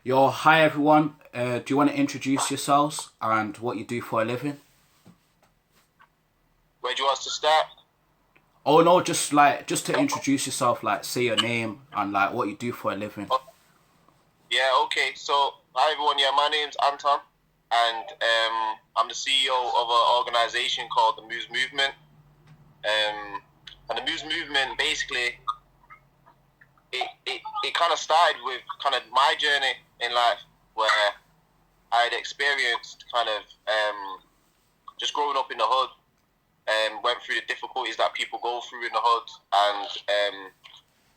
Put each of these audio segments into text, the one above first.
Yo, hi everyone. Do you want to introduce yourselves and what you do for a living? Where do you want us to start? Oh no, just to introduce yourself, like say your name and like what you do for a living. Oh, yeah, okay. So, hi everyone. Yeah, my name's Anton, and I'm the CEO of an organization called the Muse Movement. Um, and the Muse Movement basically it kind of started with kind of my journey in life, where I had experienced kind of just growing up in the hood, went through the difficulties that people go through in the hood, and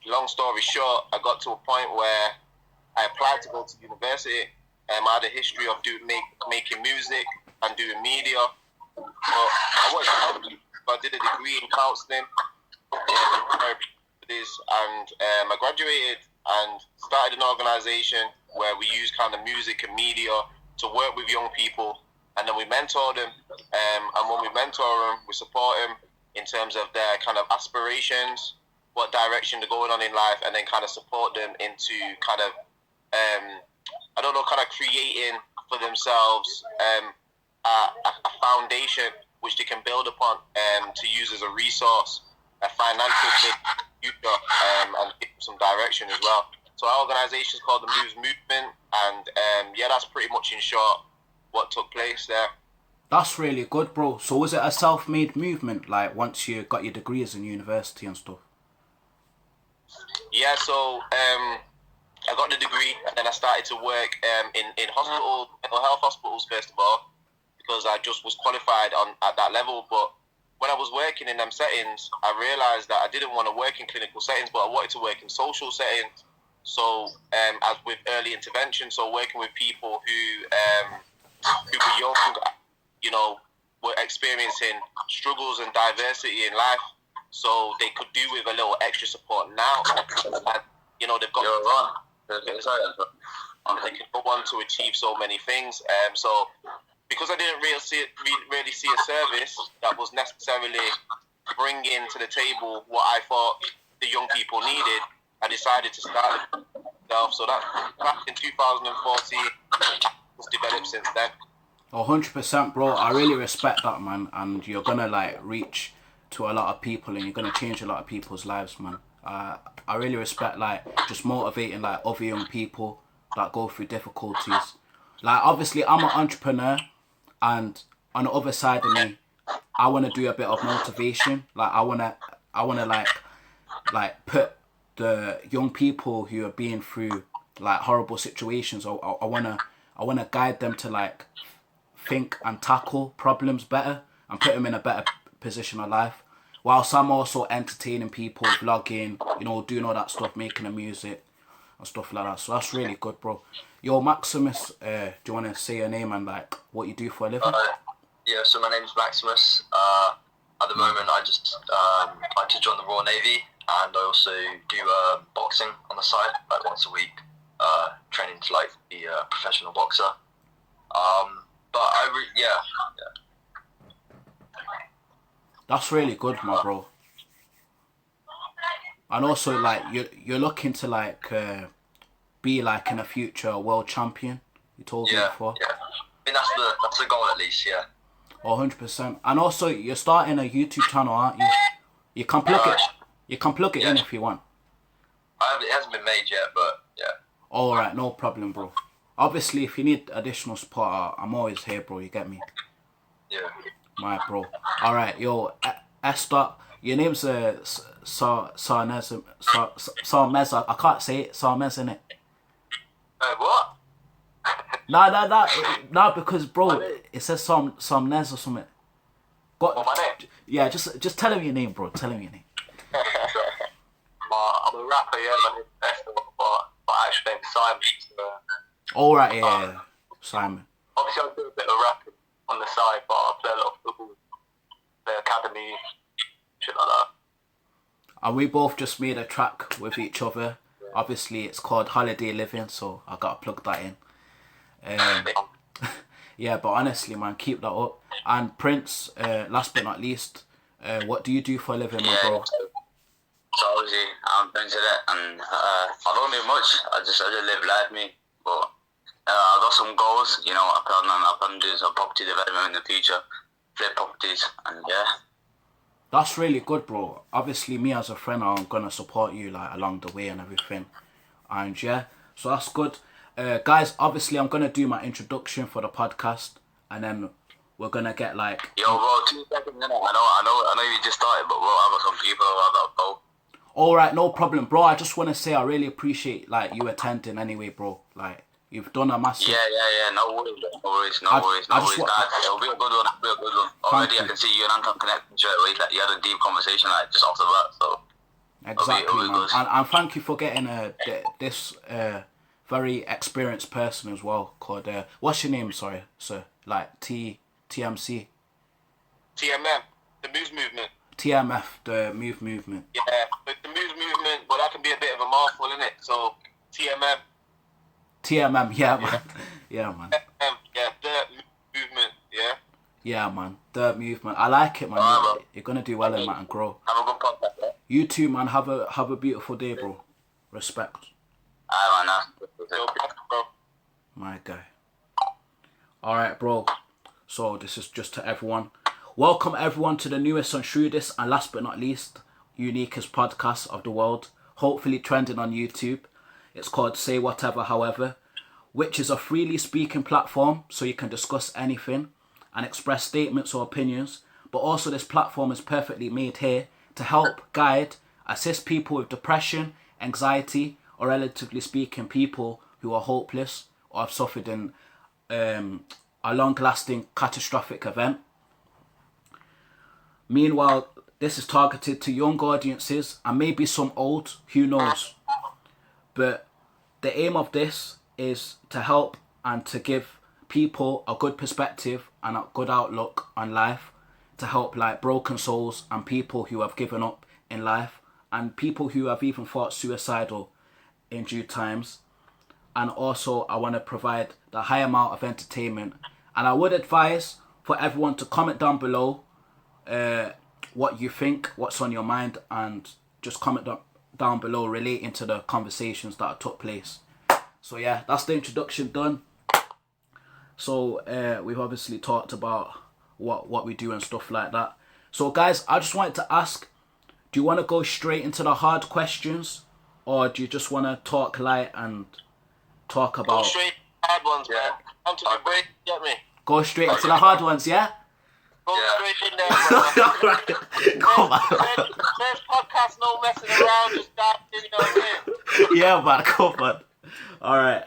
long story short, I got to a point where I applied to go to university. I had a history of making music and doing media. But I did a degree in counselling, and I graduated and started an organisation where we use kind of music and media to work with young people, and then we mentor them. And when we mentor them, we support them in terms of their kind of aspirations, what direction they're going on in life, and then kind of support them into kind of kind of creating for themselves a foundation which they can build upon to use as a resource, a financial future, and give them some direction as well. So our organisation is called the Moves Movement, and yeah, that's pretty much in short what took place there. That's really good, bro. So was it a self-made movement, like once you got your degrees in university and stuff? Yeah, so I got the degree, and then I started to work in hospital, mental health hospitals first of all, because I just was qualified at that level. But when I was working in them settings, I realised that I didn't want to work in clinical settings, but I wanted to work in social settings. So as with early intervention, so working with people who were young, were experiencing struggles and diversity in life, so they could do with a little extra support now. And they've got they can go on to achieve so many things. So because I didn't really see a service that was necessarily bringing to the table what I thought the young people needed, I decided to start it myself. So that back in 2014, was developed since then. 100%, bro. I really respect that, man. And you're gonna like reach to a lot of people, and you're gonna change a lot of people's lives, man. I really respect like just motivating like other young people that go through difficulties. Like obviously, I'm an entrepreneur, and on the other side of me, I want to do a bit of motivation. Like I wanna like put the young people who are being through like horrible situations. I wanna guide them to like think and tackle problems better and put them in a better position of life. Whilst I'm also entertaining people, vlogging, doing all that stuff, making the music and stuff like that. So that's really good, bro. Yo, Maximus, do you want to say your name and like what you do for a living? Yeah, so my name's Maximus. At the moment, I just like to join the Royal Navy, and I also do boxing on the side, like once a week, training to like be a professional boxer. But yeah. That's really good, my bro. And also, like you're looking to like be like in the future a world champion. You told me before. Yeah. I mean that's the goal at least. Yeah. 100%. And also, you're starting a YouTube channel, aren't you? You can plug it. You can plug it in if you want. It hasn't been made yet, but yeah. All right, no problem, bro. Obviously, if you need additional support, I'm always here, bro. You get me? Yeah. My bro. All right, yo, Esther. Your name's Sarnez. Sarmez. I can't say it. Sarmez, innit? What? Nah, because bro, it says Sarmez or something. What, my name? Yeah, just tell him your name, bro. Tell him your name. I'm a rapper, yeah. My name's Esther, but my actual name's Simon. So, all right, yeah, Simon. Obviously, I do a bit of rapping on the side, but I play a lot of football, the academy, shit like that. And we both just made a track with each other. Yeah. Obviously, it's called Holiday Living, so I gotta plug that in. Yeah, but honestly, man, keep that up. And Prince, last but not least, what do you do for a living, my bro? So obviously, I'm Prince of that, and I don't do much. I just live life, me. But I got some goals. You know, I plan to do some property development in the future, flip properties, and yeah. That's really good, bro. Obviously, me as a friend, I'm gonna support you like along the way and everything. And yeah, so that's good. Guys, obviously, I'm gonna do my introduction for the podcast, and then we're gonna get like. Yo, bro, 2 seconds. I know you just started, but bro, I got some people I gotta go. All right, no problem, bro. I just want to say I really appreciate like you attending anyway, bro. Like you've done a massive. Yeah. No worries. It'll be a good one. Already, I can see you and Anton connecting straight away. Like you had a deep conversation, like just off the bat. So exactly, man. And thank you for getting this very experienced person as well. Called what's your name? Sorry, sir. Like TMC. TMM, the Moves Movement. TMF, the movement. Yeah, but the Moves Movement, but that can be a bit of a mouthful, isn't it? So TMM. TMM, yeah, man. Yeah, man. Yeah, the movement, yeah. Yeah, man. The movement. I like it, man. You're gonna do well in that and grow. Have a good podcast, bro. You too, man. Have a beautiful day, bro. Respect. Alright, man. Bro. My guy. All right, bro. So this is just to everyone. Welcome everyone to the newest and shrewdest and last but not least, uniquest podcast of the world. Hopefully trending on YouTube. It's called Say Whatever However, which is a freely speaking platform so you can discuss anything and express statements or opinions. But also this platform is perfectly made here to help, guide, assist people with depression, anxiety, or relatively speaking, people who are hopeless or have suffered in a long-lasting catastrophic event. Meanwhile, this is targeted to young audiences and maybe some old, who knows. But the aim of this is to help and to give people a good perspective and a good outlook on life, to help like broken souls and people who have given up in life and people who have even thought suicidal in due times. And also I want to provide the high amount of entertainment. And I would advise for everyone to comment down below what you think, what's on your mind, and just comment down below relating to the conversations that took place. So yeah, that's the introduction done. So we've obviously talked about what we do and stuff like that. So guys, I just wanted to ask, do you want to go straight into the hard questions, or do you just want to talk light and talk about... Go straight hard ones, man. Come to the break, get me. Go straight into the hard ones, yeah? Go straight in there, bro. Come on. First podcast, no messing around, just dive in, you know what I mean? Yeah, man, come on. Alright.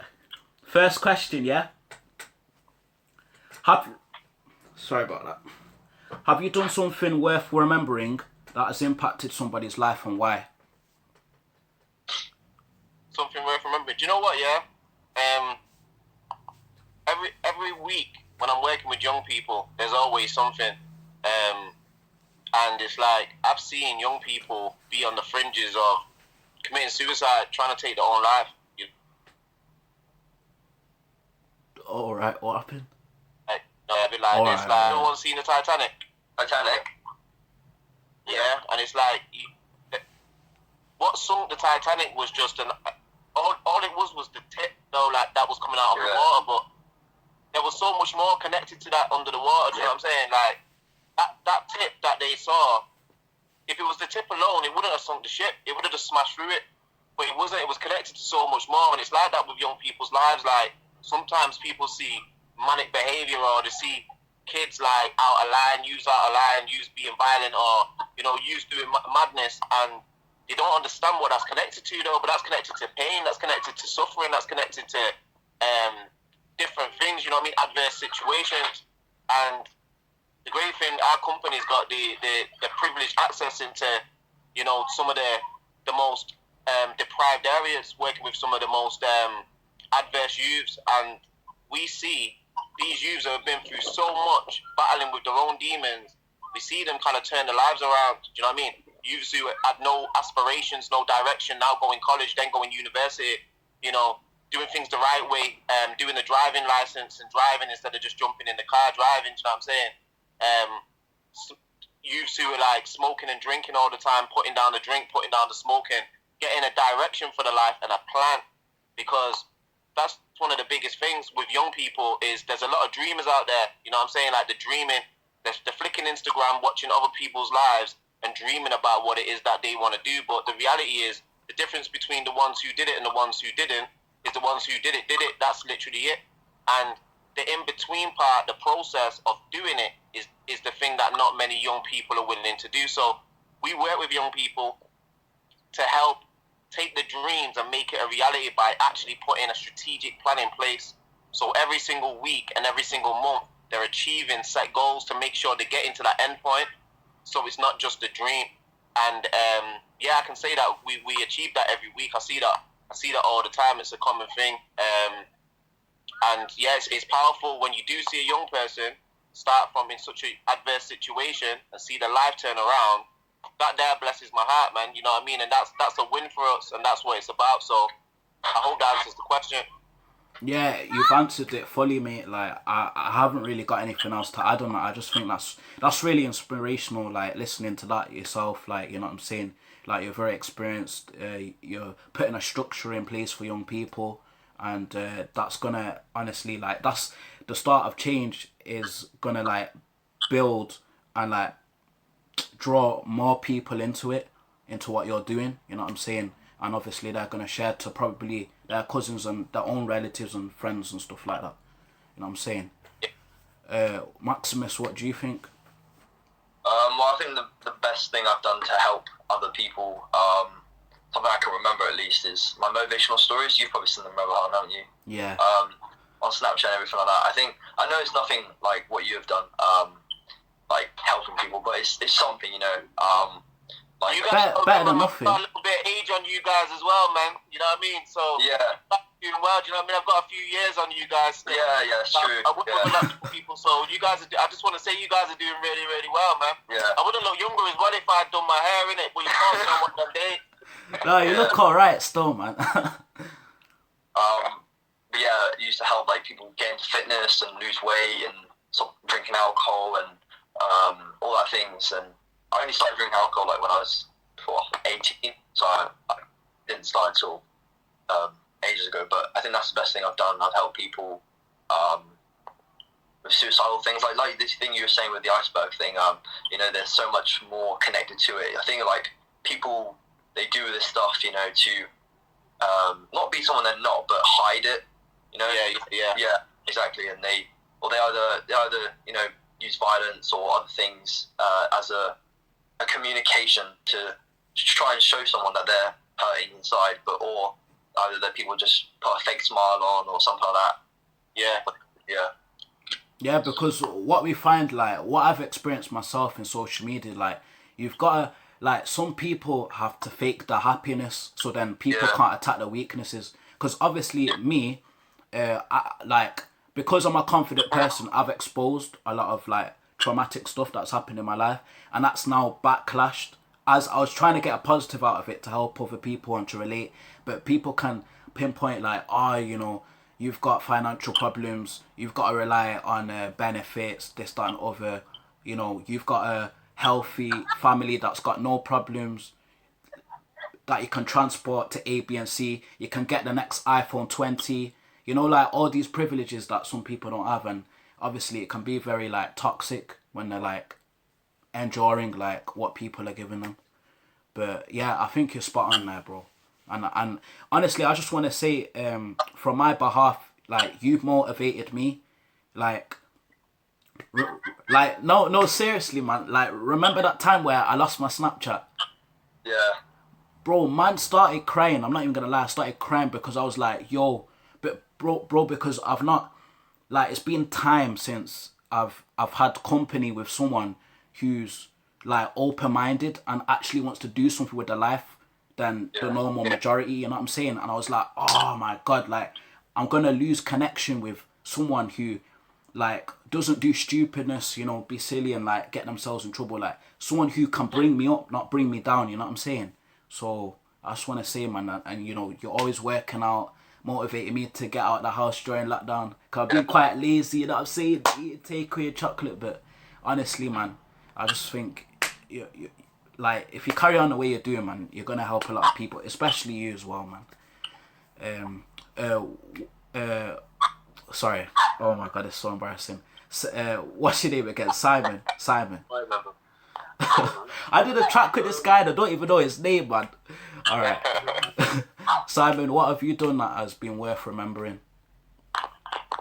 First question, yeah? Sorry about that. Have you done something worth remembering that has impacted somebody's life, and why? Something worth remembering. Do you know what, yeah? Every week when I'm working with young people, there's always something. And it's like, I've seen young people be on the fringes of committing suicide, trying to take their own life. Alright, what happened? Like, a bit like this. Like, no one's seen the Titanic. Yeah, and it's like, what sunk the Titanic was just all it was the tip, though, like, that was coming out of the water, but there was so much more connected to that under the water, do you know what I'm saying? Like, that tip that they saw, if it was the tip alone, it wouldn't have sunk the ship, it would have just smashed through it, but it wasn't, it was connected to so much more, and it's like that with young people's lives. Like, sometimes people see manic behaviour, or they see kids, like, out of line, use being violent, or, you know, use doing madness, and they don't understand what that's connected to, though. But that's connected to pain, that's connected to suffering, that's connected to different things, you know what I mean, adverse situations. And the great thing, our company's got the privileged access into, you know, some of the most deprived areas, working with some of the most adverse youths, and we see these youths have been through so much, battling with their own demons. We see them kind of turn their lives around, do you know what I mean? Youths who had no aspirations, no direction, now going college, then going university, you know, doing things the right way, doing the driving license and driving instead of just jumping in the car driving, do you know what I'm saying? Youths who are like smoking and drinking all the time, putting down the drink, putting down the smoking, getting a direction for the life and a plan, because that's it's one of the biggest things with young people is there's a lot of dreamers out there. You know what I'm saying? Like the dreaming, they're flicking Instagram, watching other people's lives and dreaming about what it is that they want to do. But the reality is the difference between the ones who did it and the ones who didn't is the ones who did it. That's literally it. And the in-between part, the process of doing it is the thing that not many young people are willing to do. So we work with young people to help take the dreams and make it a reality by actually putting a strategic plan in place. So every single week and every single month, they're achieving set goals to make sure they get into that end point. So it's not just a dream. And I can say that we achieve that every week. I see that all the time. It's a common thing. And yes, it's powerful when you do see a young person start from in such an adverse situation and see the life turn around. That there blesses my heart, man. You know what I mean? And that's a win for us, and that's what it's about. So I hope that answers the question. Yeah, you've answered it fully, mate. Like I haven't really got anything else to add on that. I just think that's really inspirational. Like listening to that yourself, like, you know what I'm saying. Like you're very experienced. You're putting a structure in place for young people, and that's gonna honestly, like, that's the start of change. Is gonna like build and like draw more people into what you're doing. You know what I'm saying. And obviously they're going to share to probably their cousins and their own relatives and friends and stuff like that. You know what I'm saying? Maximus, what do you think? Well, I think the best thing I've done to help other people, something I can remember at least, is my motivational stories. You've probably seen them, Rohan, haven't you? Yeah. On Snapchat and everything like that. I know it's nothing like what you have done, like helping people, but it's something, you know. Like you guys better than nothing. Got a little bit of age on you guys as well, man. You know what I mean? So yeah, doing well. Do you know what I mean? I've got a few years on you guys still. Yeah, it's true. I wouldn't look up to people. So you guys, I just want to say you guys are doing really, really well, man. Yeah. I wouldn't look younger as well if I'd done my hair in it, but you can't know what them days. No, you look alright still, man. But yeah, it used to help like people get into fitness and lose weight and stop drinking alcohol and all that things. And I only started drinking alcohol like when I was 18, so I didn't start until ages ago. But I think that's the best thing I've done. I've helped people with suicidal things, like this thing you were saying with the iceberg thing. You know, there's so much more connected to it. I think like people, they do this stuff, you know, to not be someone they're not, but hide it. You know? Yeah, exactly. And they either you know, use violence or other things as a communication to try and show someone that they're hurting inside, or either that people just put a fake smile on or something like that. Yeah, because what we find, like, what I've experienced myself in social media, like, you've got to, like, some people have to fake their happiness so then people can't attack their weaknesses. Because obviously me, because I'm a confident person, I've exposed a lot of like traumatic stuff that's happened in my life, and that's now backlashed. As I was trying to get a positive out of it to help other people and to relate, but people can pinpoint like, you know, you've got financial problems, you've got to rely on benefits, this, that and other, you know, you've got a healthy family that's got no problems, that you can transport to A, B and C, you can get the next iPhone 20, you know, like all these privileges that some people don't have. And obviously it can be very like toxic when they're like enduring like what people are giving them. But yeah, I think you're spot on there, bro. And honestly, I just want to say, from my behalf, like, you've motivated me, like no, seriously, man. Like, remember that time where I lost my Snapchat? Yeah. Bro, man started crying. I'm not even gonna lie. I started crying because I was like, yo, but bro, because I've not, like, it's been time since I've had company with someone who's like open-minded and actually wants to do something with their life than the normal majority, you know what I'm saying? And I was like, oh my God, like, I'm gonna lose connection with someone who like doesn't do stupidness, you know, be silly and like get themselves in trouble. Like someone who can bring me up, not bring me down, you know what I'm saying? So I just want to say, man, and you know, you're always working out, motivating me to get out of the house during lockdown, because I've been quite lazy, you know what I'm saying? Eat takeaway chocolate. But honestly, man, I just think you like, if you carry on the way you're doing, man, you're gonna help a lot of people, especially you as well, man. Sorry. Oh my god, it's so embarrassing. What's your name again? Simon. Simon. I remember. I did a track with this guy and I don't even know his name, man. All right. Simon, what have you done that has been worth remembering?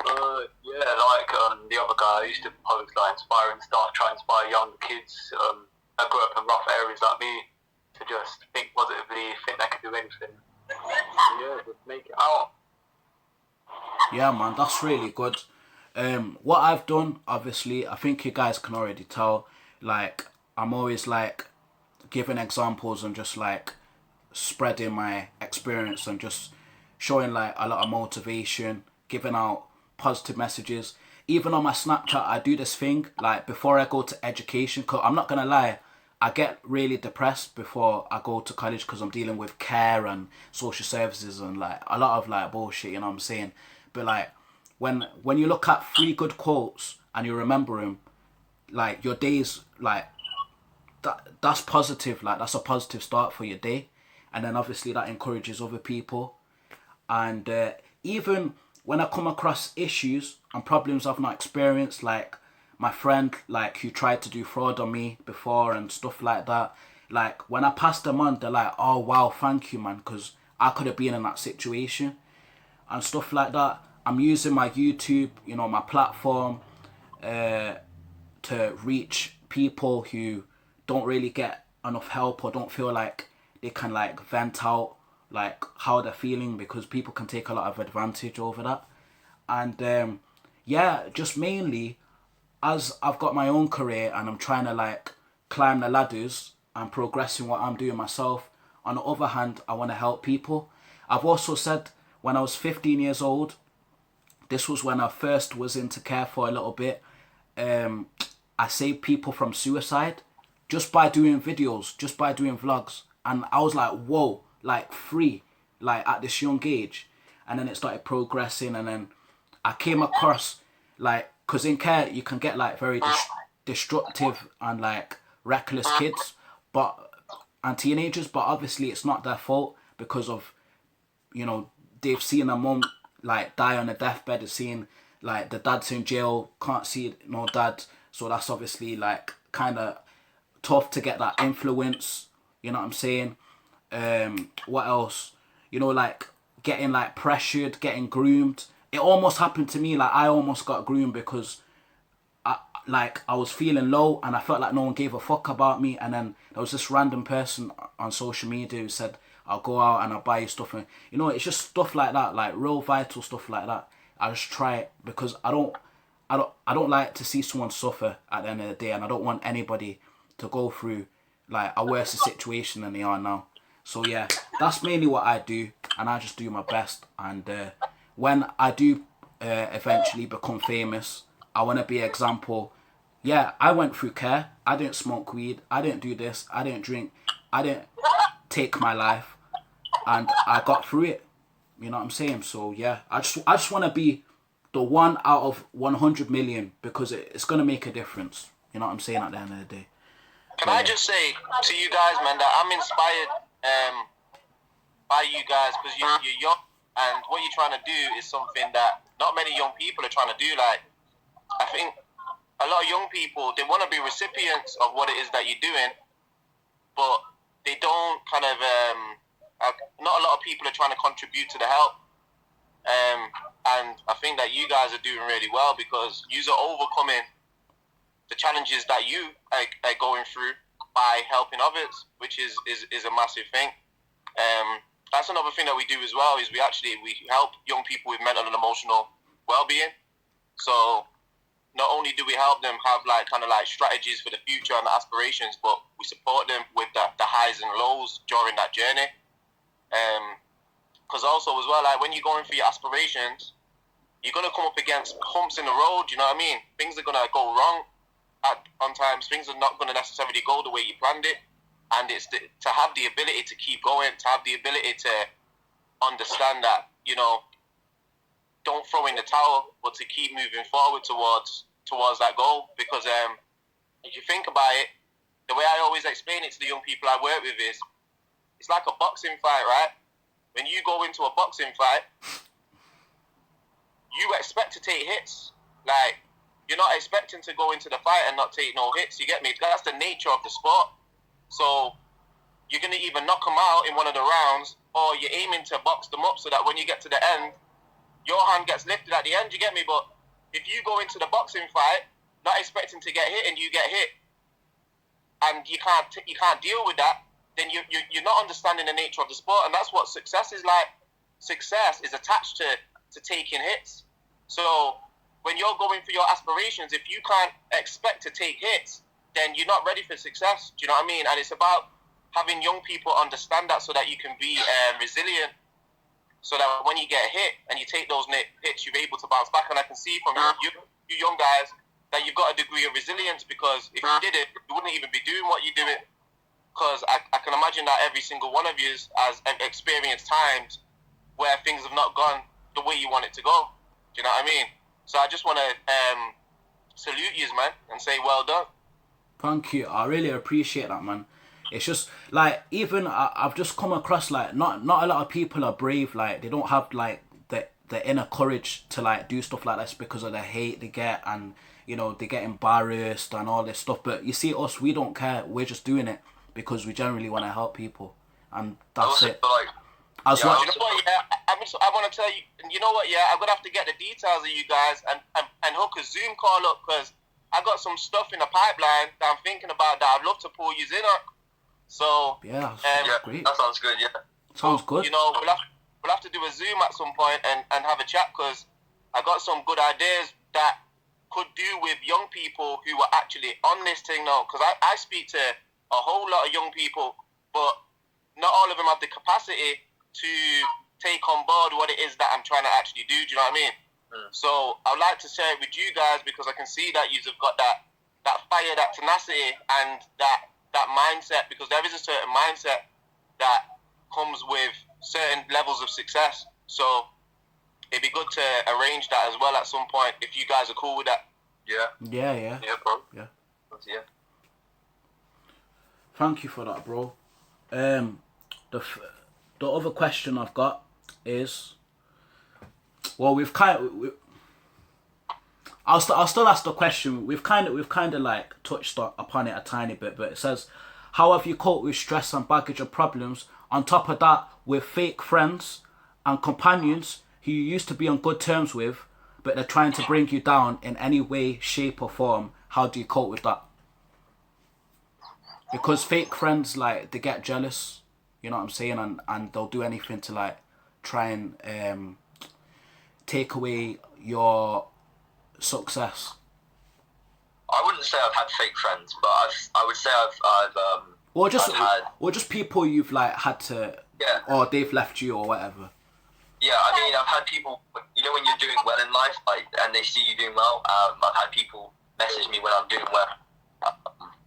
Yeah, like the other guy, I used to post like inspiring stuff, try to inspire young kids that grew up in rough areas like me to just think positively, think they can do anything. Yeah, just make it out. Yeah, man, that's really good. What I've done, obviously, I think you guys can already tell, like, I'm always, like, giving examples and just, like, spreading my experience and just showing, like, a lot of motivation, giving out positive messages. Even on my Snapchat, I do this thing, like, before I go to education, because I'm not going to lie, I get really depressed before I go to college because I'm dealing with care and social services and, like, a lot of, like, bullshit, you know what I'm saying? But, like, when you look at 3 good quotes and you remember them, like, your day's, like, that's positive. Like, that's a positive start for your day. And then, obviously, that encourages other people. And even when I come across issues and problems I've not experienced, like my friend, like, who tried to do fraud on me before and stuff like that, like, when I pass them on, they're like, oh, wow, thank you, man, because I could have been in that situation and stuff like that. I'm using my YouTube, you know, my platform to reach people who don't really get enough help or don't feel like they can, like, vent out, like, how they're feeling, because people can take a lot of advantage over that. And yeah, just mainly as I've got my own career and I'm trying to, like, climb the ladders and progressing what I'm doing myself, on the other hand, I want to help people. I've also said when I was 15 years old, this was when I first was into care for a little bit, I saved people from suicide just by doing videos, just by doing vlogs. And I was like, whoa, like, free, like, at this young age. And then it started progressing, and then I came across, like, because in care you can get, like, very destructive and, like, reckless kids and teenagers, but obviously it's not their fault because of, you know, they've seen a mum, like, die on a deathbed, they've seen, like, the dad's in jail, can't see no dad, so that's obviously, like, kind of tough to get that influence, you know what I'm saying? What else? You know, like, getting, like, pressured, getting groomed. It almost happened to me, like, I almost got groomed because I was feeling low and I felt like no one gave a fuck about me, and then there was this random person on social media who said, I'll go out and I'll buy you stuff, and, you know, it's just stuff like that, like, real vital stuff like that. I just try it because I don't like to see someone suffer at the end of the day, and I don't want anybody to go through, like, a worse situation than they are now. So yeah, that's mainly what I do, and I just do my best. And when I do eventually become famous, I want to be an example. Yeah, I went through care. I didn't smoke weed. I didn't do this. I didn't drink. I didn't take my life, and I got through it. You know what I'm saying? So yeah, I just want to be the 1 out of 100 million because it's gonna make a difference. You know what I'm saying? At the end of the day. Can I just say to you guys, man, that I'm inspired by you guys because you're young, and what you're trying to do is something that not many young people are trying to do. Like, I think a lot of young people, they want to be recipients of what it is that you're doing, but they don't kind of, not a lot of people are trying to contribute to the help. And I think that you guys are doing really well because you are overcoming the challenges that you are going through by helping others, which is a massive thing. That's another thing that we do as well, is we help young people with mental and emotional well-being. So not only do we help them have, like, kind of like strategies for the future and aspirations, but we support them with the highs and lows during that journey. Because also as well, like, when you're going for your aspirations, you're going to come up against humps in the road, you know what I mean? Things are going to go wrong on times. Things are not going to necessarily go the way you planned it. And it's to have the ability to keep going, to have the ability to understand that, you know, don't throw in the towel, but to keep moving forward towards that goal. Because if you think about it, the way I always explain it to the young people I work with is, it's like a boxing fight, right? When you go into a boxing fight, you expect to take hits. Like, you're not expecting to go into the fight and not take no hits. You get me? That's the nature of the sport. So you're going to either knock them out in one of the rounds, or you're aiming to box them up so that when you get to the end, your hand gets lifted at the end. You get me? But if you go into the boxing fight not expecting to get hit and you get hit, and you can't deal with that, then you're not understanding the nature of the sport. And that's what success is like. Success is attached to taking hits. So when you're going for your aspirations, if you can't expect to take hits, then you're not ready for success. Do you know what I mean? And it's about having young people understand that so that you can be resilient, so that when you get hit and you take those hits, you're able to bounce back. And I can see from you young guys that you've got a degree of resilience, because if you did it, you wouldn't even be doing what you're doing. Because I can imagine that every single one of you has experienced times where things have not gone the way you want it to go. Do you know what I mean? So I just want to salute you, man, and say well done. Thank you. I really appreciate that, man. It's just like, even I've just come across like not a lot of people are brave. Like, they don't have like the inner courage to like do stuff like this because of the hate they get, and you know, they get embarrassed and all this stuff. But you see, us, we don't care. We're just doing it because we generally want to help people, and that's it. You know what? Yeah, I want to tell you. You know what? Yeah, I'm gonna have to get the details of you guys and hook a Zoom call up, because I got some stuff in the pipeline that I'm thinking about that I'd love to pull you in on. So yeah, great. That sounds good. Yeah, sounds good. You know, we'll have to do a Zoom at some point and have a chat, because I got some good ideas that could do with young people who are actually on this thing now. Because I speak to a whole lot of young people, but not all of them have the capacity to take on board what it is that I'm trying to actually do. Do you know what I mean? So I'd like to share it with you guys, because I can see that you've got that fire, that tenacity, and that mindset, because there is a certain mindset that comes with certain levels of success. So it'd be good to arrange that as well at some point, if you guys are cool with that. Yeah, bro. Yeah. Thank you for that, bro. The other question I've got is, well, I'll still ask the question. We've kind of like touched upon it a tiny bit, but it says, how have you coped with stress and baggage of problems? On top of that, with fake friends and companions who you used to be on good terms with, but they're trying to bring you down in any way, shape or form. How do you cope with that? Because fake friends, like, they get jealous, you know what I'm saying, and they'll do anything to like try and take away your success. I wouldn't say I've had fake friends, but I would say I've just people you've like had to, or they've left you or whatever. Yeah, I mean, I've had people, you know, when you're doing well in life, like, and they see you doing well. I've had people message me when I'm doing well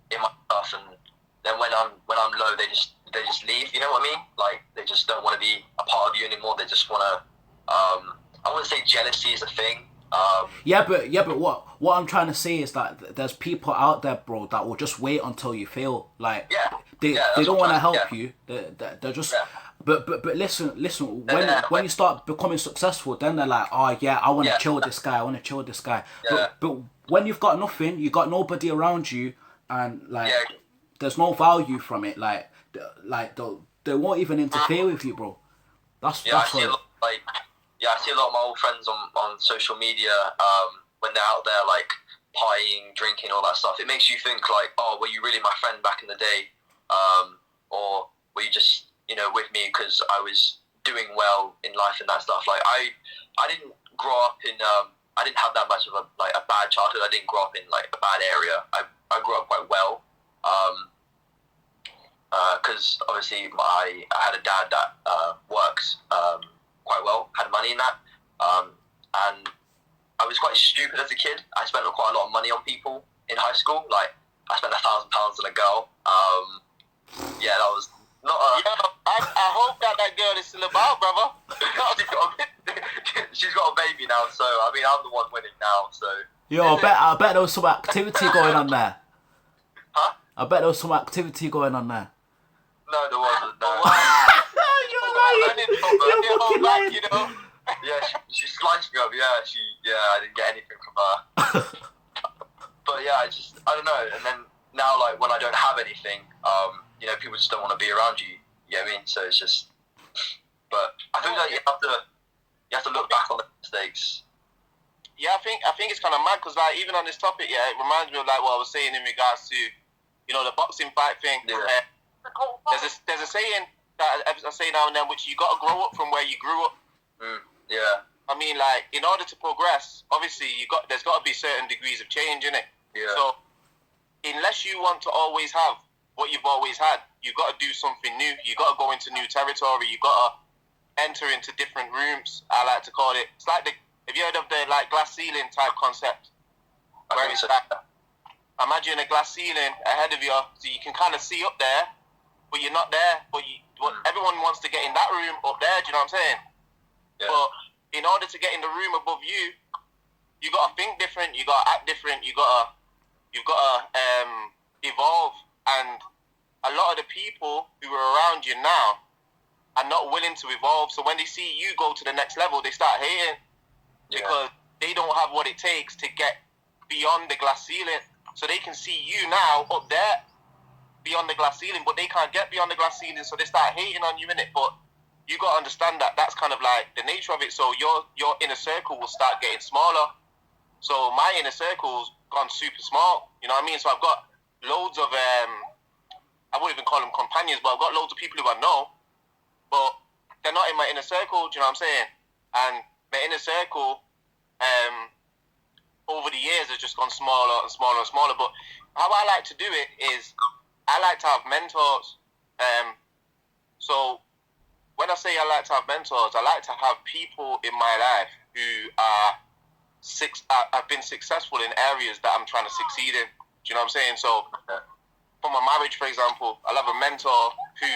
in my stuff, and then when I'm low, they just leave. You know what I mean? Like, they just don't want to be a part of you anymore. They just want to. I wouldn't say jealousy is a thing. But what I'm trying to say is that there's people out there, bro, that will just wait until you fail. Like, they don't want to help you. They're just. Yeah. But listen. When you start becoming successful, then they're like, oh yeah, I want to chill with this guy. I want to chill with this guy. Yeah. But when you've got nothing, you got nobody around you, and like, there's no value from it. Like they won't even interfere with you, bro. That's I see a lot of my old friends on social media when they're out there like partying, drinking, all that stuff. It makes you think like, oh, were you really my friend back in the day, or were you just, you know, with me because I was doing well in life and that stuff? Like I didn't grow up in I didn't have that much of a bad childhood. I didn't grow up in like a bad area. I grew up quite well. Because obviously I had a dad that works quite well, had money in that, and I was quite stupid as a kid. I spent quite a lot of money on people in high school. Like, I spent £1,000 on a girl. That was not a... I hope that girl is still about, brother. She's got a baby now, so I mean, I'm the one winning now, so... Yo, I bet there was some activity going on there. Huh? I bet there was some activity going on there. No, there wasn't. No. You're lying. You're fucking lying. You know, Yeah, she sliced me up. Yeah, I didn't get anything from her. But yeah, I don't know. And then now, like, when I don't have anything, you know, people just don't want to be around you. You know what I mean? So it's just. But I think that you have to look back on the mistakes. Yeah, I think it's kind of mad because, like, even on this topic, yeah, it reminds me of like what I was saying in regards to, you know, the boxing fight thing. Yeah. There's a saying that I say now and then, which you got to grow up from where you grew up. Yeah. I mean, like, in order to progress, obviously there's got to be certain degrees of change in it. Yeah. So unless you want to always have what you've always had, you got to do something new. You got to go into new territory. You got to enter into different rooms. I like to call it. It's like have you heard of the like glass ceiling type concept? Where it's like, imagine a glass ceiling ahead of you, so you can kind of see up there, but you're not there. But everyone wants to get in that room up there. Do you know what I'm saying? Yeah. But in order to get in the room above you, you got to think different. You got to act different. You've got to evolve. And a lot of the people who are around you now are not willing to evolve. So when they see you go to the next level, they start hating. Yeah. Because they don't have what it takes to get beyond the glass ceiling. So they can see you now up there beyond the glass ceiling, but they can't get beyond the glass ceiling, so they start hating on you in it. But you got to understand that that's kind of like the nature of it. So your inner circle will start getting smaller. So my inner circle's gone super small. You know what I mean? So I've got loads of I wouldn't even call them companions, but I've got loads of people who I know, but they're not in my inner circle. Do you know what I'm saying? And my inner circle, over the years, has just gone smaller and smaller and smaller. But how I like to do it is, I like to have mentors. So when I say I like to have mentors, I like to have people in my life who have been successful in areas that I'm trying to succeed in. Do you know what I'm saying? So for my marriage, for example, I'll have a mentor who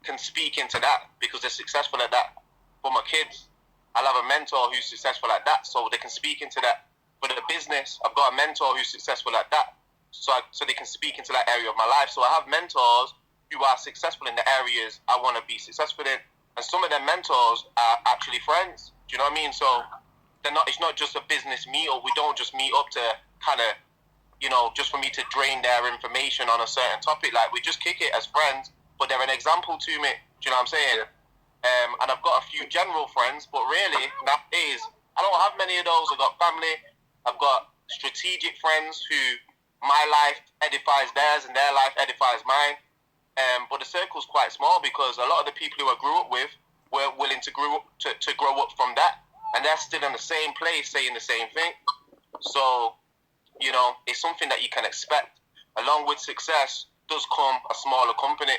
can speak into that because they're successful at that. For my kids, I'll have a mentor who's successful at that, so they can speak into that. For the business, I've got a mentor who's successful at that, so they can speak into that area of my life. So I have mentors who are successful in the areas I want to be successful in, and some of them mentors are actually friends. Do you know what I mean? So they're not. It's not just a business meetup. We don't just meet up to kind of, you know, just for me to drain their information on a certain topic. Like, we just kick it as friends, but they're an example to me. Do you know what I'm saying? And I've got a few general friends, but really, nowadays, I don't have many of those. I've got family. I've got strategic friends who my life edifies theirs and their life edifies mine. But the circle's quite small because a lot of the people who I grew up with weren't willing to grow up from that. And they're still in the same place saying the same thing. So, you know, it's something that you can expect. Along with success does come a smaller company.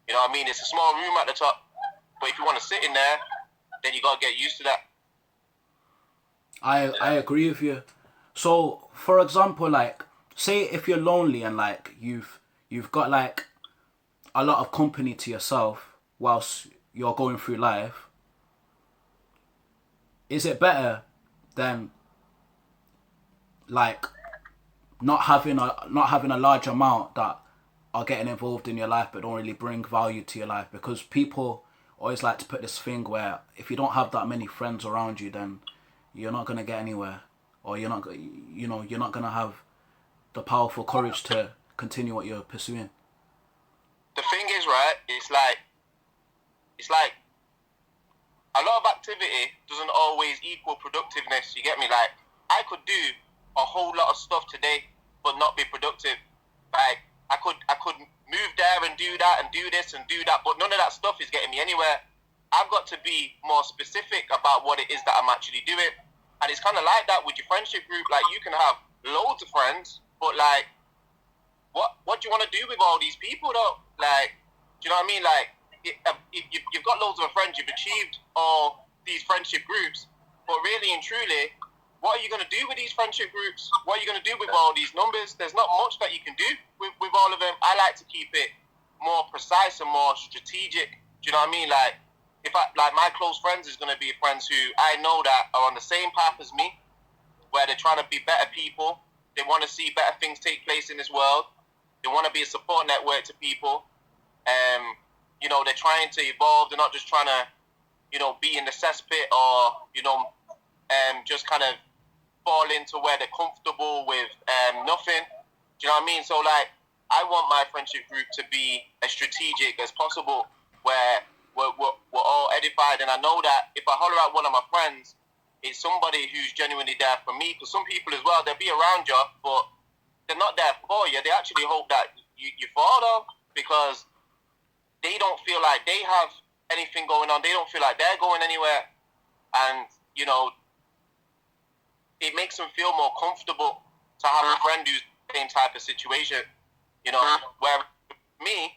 You know what I mean? It's a small room at the top. But if you want to sit in there, then you got to get used to that. I agree with you. So, for example, like, say if you're lonely and like you've got like a lot of company to yourself whilst you're going through life, is it better than like not having a large amount that are getting involved in your life but don't really bring value to your life? Because people always like to put this thing where if you don't have that many friends around you, then you're not gonna get anywhere, or you're not gonna have the powerful courage to continue what you're pursuing. The thing is, right? It's like a lot of activity doesn't always equal productiveness. You get me? Like, I could do a whole lot of stuff today, but not be productive. Like, I could move there and do that and do this and do that, but none of that stuff is getting me anywhere. I've got to be more specific about what it is that I'm actually doing. And it's kind of like that with your friendship group. Like, you can have loads of friends, but like, what do you want to do with all these people though? Like, do you know what I mean? Like, you've got loads of friends, you've achieved all these friendship groups, but really and truly, what are you going to do with these friendship groups? What are you going to do with all these numbers? There's not much that you can do with all of them. I like to keep it more precise and more strategic. Do you know what I mean? Like, my close friends is going to be friends who I know that are on the same path as me, where they're trying to be better people. They want to see better things take place in this world. They want to be a support network to people. You know, they're trying to evolve. They're not just trying to be in the cesspit or, just kind of fall into where they're comfortable with nothing. Do you know what I mean? So, like, I want my friendship group to be as strategic as possible, where we're all edified. And I know that if I holler at one of my friends, it's somebody who's genuinely there for me. Because some people as well, they'll be around you, but they're not there for you. They actually hope that you fall though, because they don't feel like they have anything going on. They don't feel like they're going anywhere. And, it makes them feel more comfortable to have a friend who's in the same type of situation. Where me,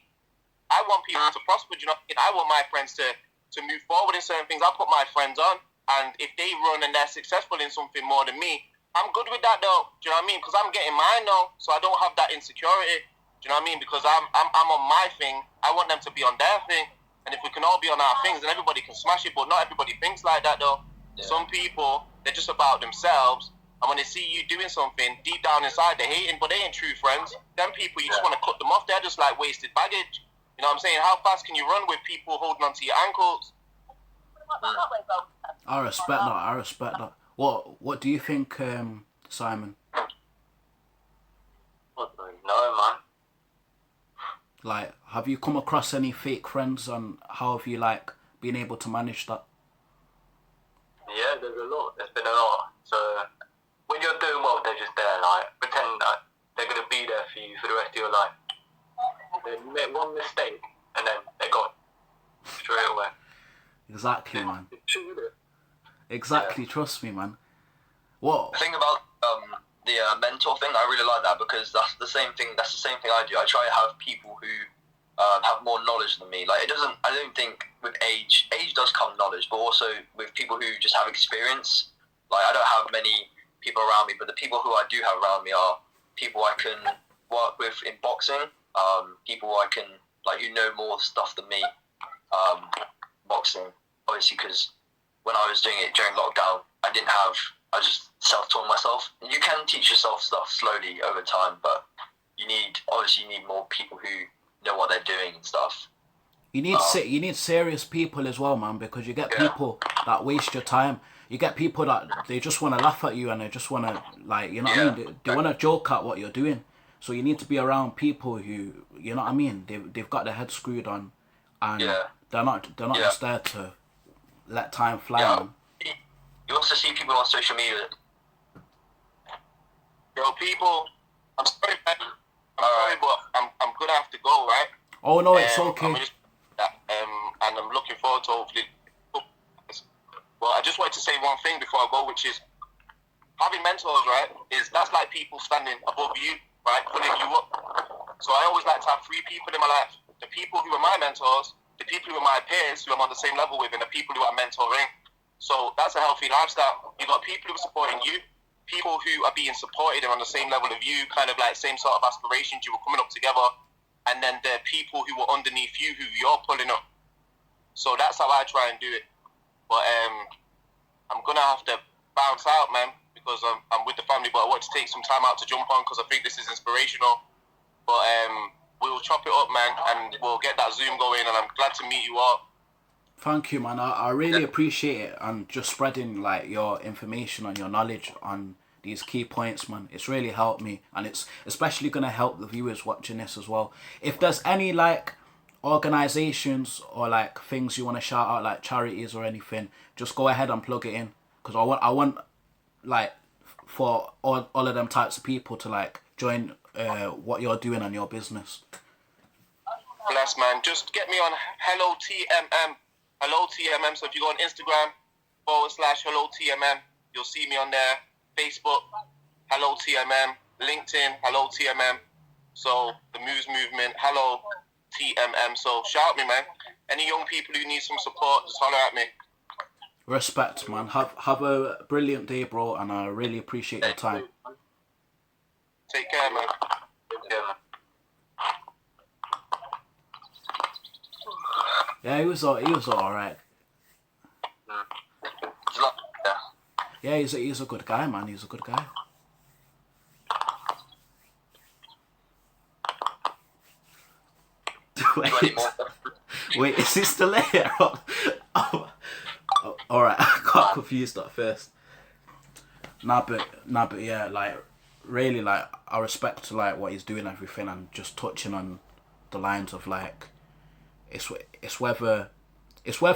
I want people to prosper. I want my friends to move forward in certain things. I put my friends on, and if they run and they're successful in something more than me, I'm good with that though. Do you know what I mean? Because I'm getting mine now, so I don't have that insecurity. Do you know what I mean? Because I'm on my thing. I want them to be on their thing, and if we can all be on our things, then everybody can smash it. But not everybody thinks like that though. Yeah. Some people, they're just about themselves, and when they see you doing something, deep down inside they're hating, but they ain't true friends. Them people, you just want to cut them off. They're just like wasted baggage. You know what I'm saying? How fast can you run with people holding onto your ankles? I respect that. What do you think, Simon? No, man. Like, have you come across any fake friends, and how have you, like, been able to manage that? Yeah, there's a lot. There's been a lot. So when you're doing well, they're just there, like, pretend that they're going to be there for you for the rest of your life. They make one mistake, and then they're gone. Straight away. Exactly, man. Exactly, yeah. Trust me, man. What? The thing about the mentor thing, I really like that, because that's the same thing. That's the same thing I do. I try to have people who have more knowledge than me. Like, I don't think with age does come knowledge, but also with people who just have experience. Like, I don't have many people around me, but the people who I do have around me are people I can work with in boxing. People I can, like, more stuff than me. Boxing, obviously, because when I was doing it during lockdown, I just self-taught myself. You can teach yourself stuff slowly over time, but you need more people who know what they're doing and stuff. You need serious people as well, man, because you get people that waste your time. You get people that they just want to laugh at you, and they just want to, like, you know what I mean? They want to joke at what you're doing. So you need to be around people who, you know what I mean? They've got their head screwed on, and they're not just there to let time fly. Yeah. Man. You also see people on social media. People, I'm sorry, man. But I'm gonna have to go, right? Oh no, it's okay. And I'm looking forward to hopefully. Well, I just wanted to say one thing before I go, which is having mentors, right? That's like people standing above you, right, pulling you up. So I always like to have three people in my life: the people who are my mentors, the people who are my peers, who I'm on the same level with, and the people who I'm mentoring. So that's a healthy lifestyle. You've got people who are supporting you, people who are being supported and on the same level of you, kind of like same sort of aspirations, you were coming up together, and then the people who were underneath you, who you're pulling up. So that's how I try and do it. But I'm going to have to bounce out, man, because I'm with the family, but I want to take some time out to jump on, because I think this is inspirational. But we'll chop it up, man, and we'll get that Zoom going, and I'm glad to meet you all. Thank you, man. I really appreciate it, and just spreading, like, your information and your knowledge on these key points, man. It's really helped me, and it's especially going to help the viewers watching this as well. If there's any, like, organizations or, like, things you want to shout out, like charities or anything, just go ahead and plug it in, because I want like for all of them types of people to, like, join what you're doing and your business. Bless, man. Just get me on Hello TMM. Hello TMM. So if you go on Instagram /Hello TMM, you'll see me on there. Facebook, Hello TMM. LinkedIn, Hello TMM. So the Moves Movement, Hello TMM. So shout me, man. Any young people who need some support, just holler at me. Respect, man. Have a brilliant day, bro, and I really appreciate your time. Take care, man. Take care, man. Yeah, he was alright. Yeah, he's a good guy, man. He's a good guy. Wait, is he still there? Oh. Alright, I got confused at first. Nah, but yeah, like, really, like, I respect, like, what he's doing and everything, and just touching on the lines of, like, it's whether,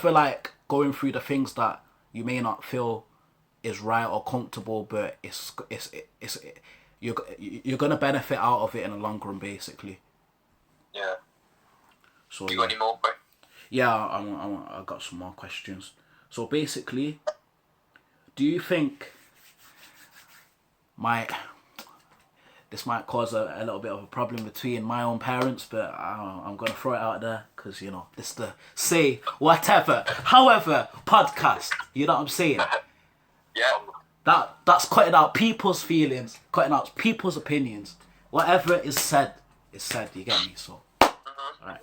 like, going through the things that you may not feel is right or comfortable, but you're gonna benefit out of it in the long run, basically. Yeah. So You got any more, bro? yeah, I got some more questions. So basically, do you think this might cause a little bit of a problem between my own parents, but I'm gonna throw it out there because, you know, this is the say whatever, however podcast. You know what I'm saying? Yeah. That's cutting out people's feelings, cutting out people's opinions. Whatever is said is said. You get me? So, alright.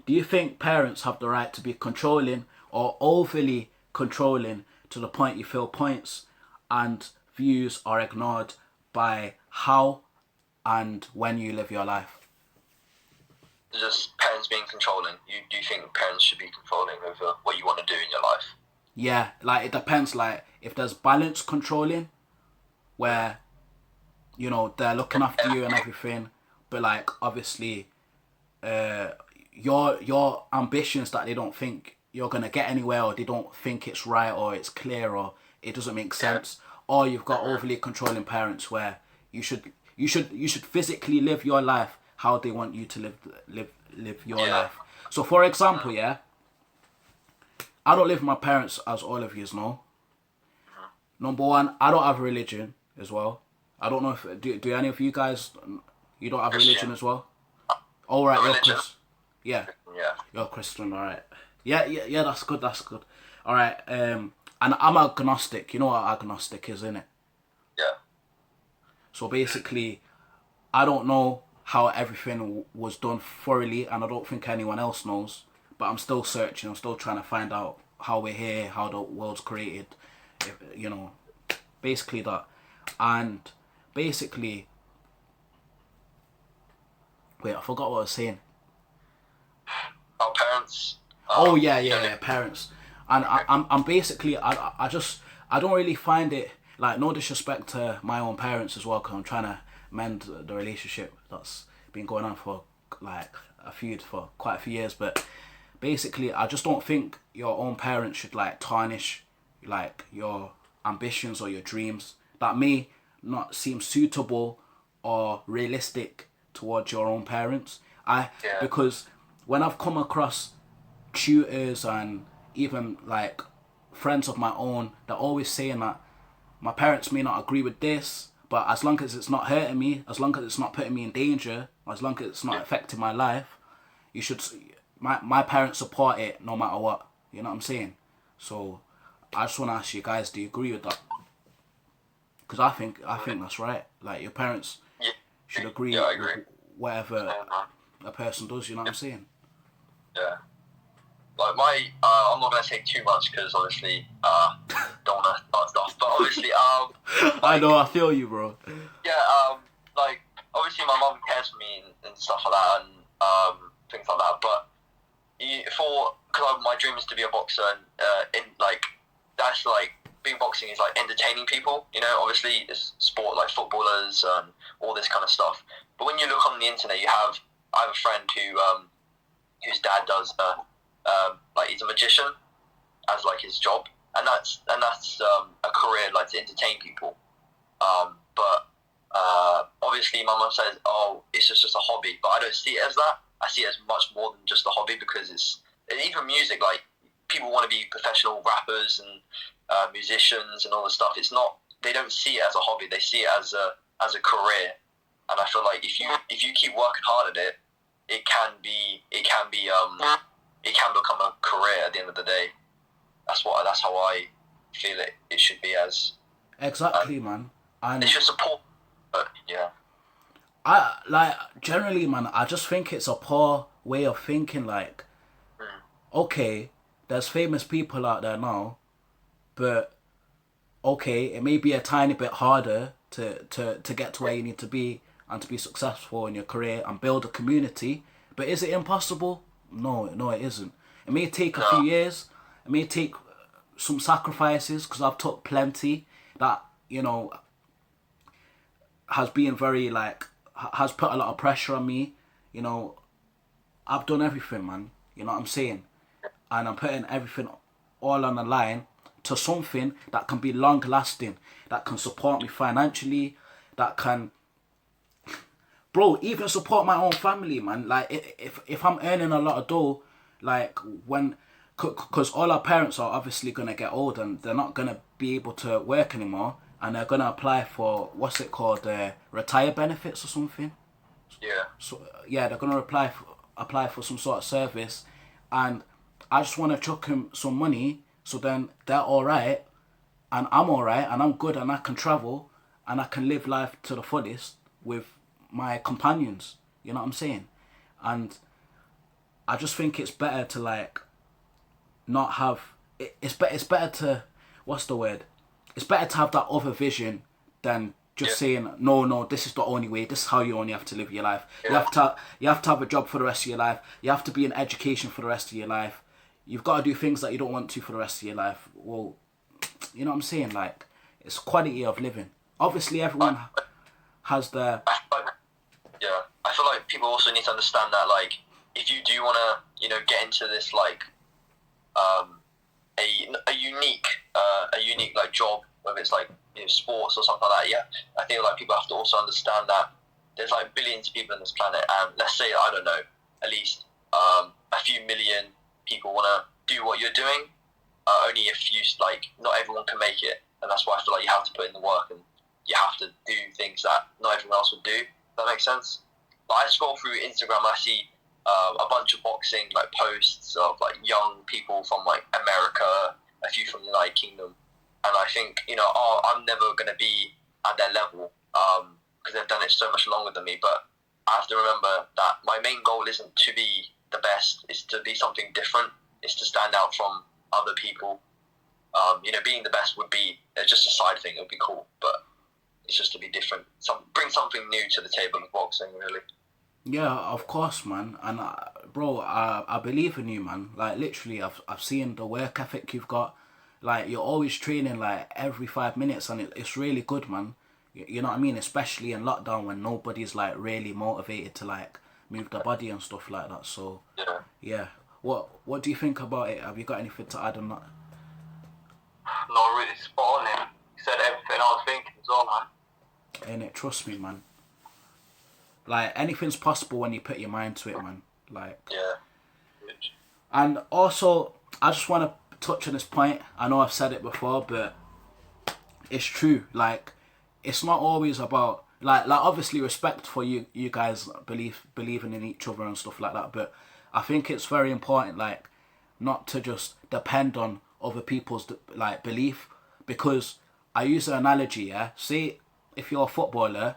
Do you think parents have the right to be controlling or overly controlling to the point you feel points and views are ignored by how and when you live your life? Just parents being controlling. Do you think parents should be controlling over what you want to do in your life? Yeah, like, it depends. Like, if there's balance controlling, where, you know, they're looking after you and everything, but, like, obviously, your ambitions that they don't think you're gonna get anywhere, or they don't think it's right, or it's clear, or it doesn't make sense, or you've got overly controlling parents where you should physically live your life how they want you to live your life. So, for example, I don't live with my parents, as all of you know. Number one, I don't have a religion as well. I don't know if do any of you guys, you don't have a religion as well? All right, you're Christian. Yeah, you're Christian. All right. Yeah. That's good. All right. And I'm agnostic. You know what agnostic is, innit? Yeah. So basically, I don't know how everything was done thoroughly, and I don't think anyone else knows. But I'm still searching. I'm still trying to find out how we're here, how the world's created. You know, basically that. And basically, wait, I forgot what I was saying. Our parents. Oh yeah, parents. And I'm basically, I don't really find it, like, no disrespect to my own parents as well, because I'm trying to mend the relationship that's been going on for, like, for quite a few years. But basically, I just don't think your own parents should, like, tarnish, like, your ambitions or your dreams that may not seem suitable or realistic towards your own parents. Because when I've come across tutors and even, like, friends of my own, they're always saying that my parents may not agree with this, but as long as it's not hurting me, as long as it's not putting me in danger, as long as it's not affecting my life, you should. My parents support it no matter what. You know what I'm saying? So I just want to ask you guys, do you agree with that? Because I think that's right. Like, your parents should agree with whatever a person does. You know what I'm saying? Yeah. Like, I'm not gonna say too much because obviously don't wanna start stuff. But obviously I know, I feel you, bro. Yeah. Like, obviously my mum cares for me and stuff like that, and things like that. But because my dream is to be a boxer, and that's like, being boxing is like entertaining people. You know, obviously it's sport, like footballers and all this kind of stuff. But when you look on the internet, I have a friend whose dad does like, he's a magician as, like, his job, and that's a career, like, to entertain people. But obviously my mum says, oh, it's just a hobby, but I don't see it as that. I see it as much more than just a hobby, because and even music, like, people want to be professional rappers and musicians and all this stuff. It's not, they don't see it as a hobby, they see it as a career. And I feel like if you keep working hard at it, it can become a career at the end of the day. That's how I feel it should be as. Exactly, man. And they should support, but yeah. Generally, man, I just think it's a poor way of thinking. Like, okay, there's famous people out there now, but okay, it may be a tiny bit harder to get to where you need to be and to be successful in your career and build a community. But is it impossible? No, it isn't. It may take a few years. It may take some sacrifices, because I've took plenty that, you know, has been very like, has put a lot of pressure on me. You know, I've done everything, man. You know what I'm saying? And I'm putting everything all on the line to something that can be long lasting, that can support me financially, that can, bro, even support my own family, man. Like, if I'm earning a lot of dough, like, when, because all our parents are obviously going to get old and they're not going to be able to work anymore, and they're going to apply for, what's it called, retire benefits or something. Yeah. So, yeah, they're going to apply for some sort of service, and I just want to chuck him some money, so then they're alright, and I'm alright, and I'm good, and I can travel, and I can live life to the fullest with my companions. You know what I'm saying? And I just think it's better to, like, not have... It's better to... What's the word? It's better to have that other vision than just saying, no, this is the only way. This is how you only have to live your life. Yeah. You have to have a job for the rest of your life. You have to be in education for the rest of your life. You've got to do things that you don't want to for the rest of your life. Well, you know what I'm saying? Like, it's quality of living. Obviously, everyone has their... Yeah, I feel like people also need to understand that, like, if you do want to, you know, get into this, like, a unique like job, whether it's like, you know, sports or something like that. Yeah, I think like people have to also understand that there's like billions of people on this planet, and let's say, I don't know, at least a few million people want to do what you're doing. Only if you, like, not everyone can make it, and that's why I feel like you have to put in the work and you have to do things that not everyone else would do. Does that make sense? Like, I scroll through Instagram, I see a bunch of boxing like posts of like young people from like America, a few from the United Kingdom, and I think, you know, I'm never gonna be at their level because they've done it so much longer than me. But I have to remember that my main goal isn't to be the best; it's to be something different. It's to stand out from other people. You know, being the best would be just a side thing. It would be cool, but it's just to be different. Bring something new to the table of boxing, really. Yeah, of course, man. And bro, I believe in you, man. Like, literally, I've seen the work ethic you've got. Like, you're always training like every 5 minutes, and it's really good, man. You know what I mean? Especially in lockdown when nobody's like really motivated to like move the body and stuff like that. So yeah. What do you think about it? Have you got anything to add on that? No, really spot on him. He said everything I was thinking as well, man. Ain't it? Trust me, man. Like, anything's possible when you put your mind to it, man. Like, yeah. And also, I just want to touch on this point. I know I've said it before, but it's true. Like, it's not always about like obviously respect for you guys believing in each other and stuff like that. But I think it's very important, like, not to just depend on other people's like belief, because I use an analogy. Yeah, say if you're a footballer,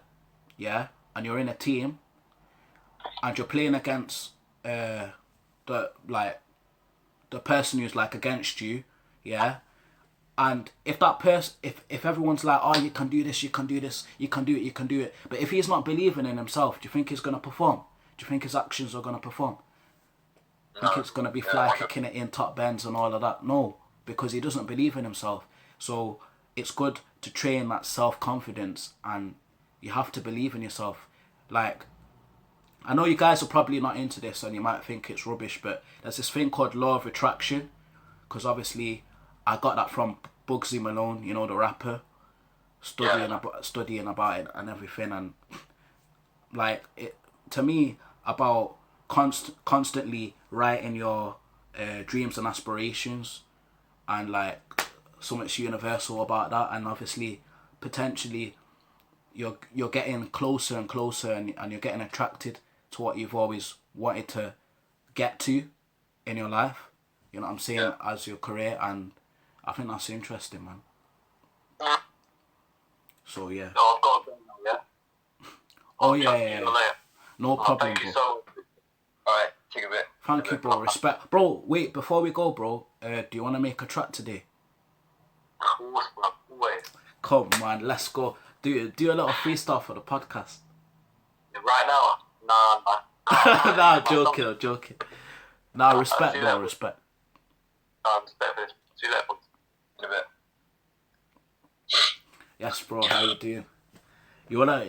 yeah, and you're in a team, and you're playing against the person who's like against you, yeah, and if that person, if everyone's like, oh, you can do this, you can do this, you can do it, you can do it, but if he's not believing in himself, do you think he's gonna perform? Do you think his actions are gonna perform? Do you think it's gonna be fly kicking it in, top bends and all of that? No, because he doesn't believe in himself. So it's good to train that self-confidence, and you have to believe in yourself. Like, I know you guys are probably not into this and you might think it's rubbish, but there's this thing called law of attraction, because obviously I got that from Bugsy Malone, you know, the rapper, studying about it and everything. And like, it to me, about constantly writing your dreams and aspirations, and like so much universal about that, and obviously potentially you're getting closer and closer, and you're getting attracted to what you've always wanted to get to in your life, you know what I'm saying, as your career. And I think that's interesting, man. So yeah. No, I've got to go now, yeah? Oh yeah. No problem, thank you bro. so much. Alright, take a bit. Thank you, bro. Respect. Bro, wait, before we go, bro, do you want to make a track today? Of course, bro. Always. Come on, let's go. Do a little freestyle for the podcast. Right now? Nah. Nah, joking. Nah, respect, bro, respect. Nah, respect for this. See you later. Yes, bro. How you doing? You wanna